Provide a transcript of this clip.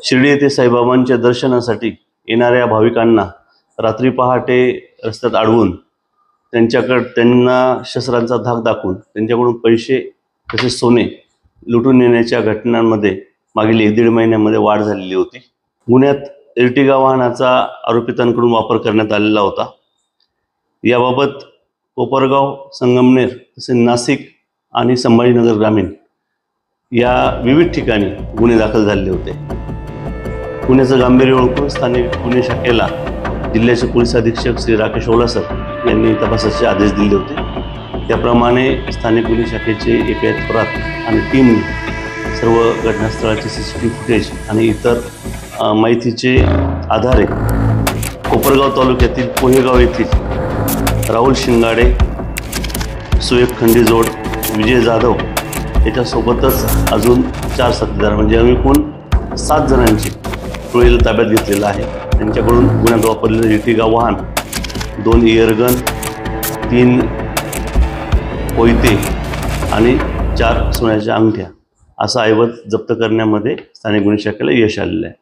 शिर्डी येथे साईबाबांच्या दर्शनासाठी येणाऱ्या भाविकांना रात्री पहाटे रस्त्यात अडवून त्यांना शस्त्रांचा धाक दाखवून त्यांच्याकडून पैसे तसेच सोने लुटून नेण्याच्या घटनांमध्ये मागील 1-1.5 महिन्यामध्ये वाढ झालेली होती। गुन्ह्यात एर्टिगा वाहनाचा आरोपितांकडून वापर करण्यात आलेला होता। याबाबत कोपरगाव, संगमनेर तसेच नाशिक आणि संभाजीनगर ग्रामीण या विविध ठिकाणी गुन्हे दाखल झालेले होते। गुन्ह्याचं गांभीर्य ओळखून स्थानिक गुन्हे शाखेला जिल्ह्याचे पोलीस अधीक्षक श्री राकेश ओलासर यांनी तपासाचे आदेश दिले होते। त्याप्रमाणे स्थानिक गुन्हे शाखेचे API थोरात आणि टीमने सर्व घटनास्थळाचे CCTV फुटेज आणि इतर माहितीचे आधारे कोपरगाव तालुक्यातील पोहेगाव येथील राहुल शिंगाडे, सुएब खंडीजोड, विजय जाधव याच्यासोबतच अजून 4 साथीदार म्हणजे एकूण 7 जणांची टोळीला ताब्यात घेतलेलं आहे। त्यांच्याकडून गुन्ह्यात वापरलेलं एर्टिगा वाहन, 2 एअरगन, 3 कोयते आणि 4 सोन्याच्या अंगठ्या असा ऐवज जप्त करण्यामध्ये स्थानिक गुन्हे शाखेला यश आलेलं आहे।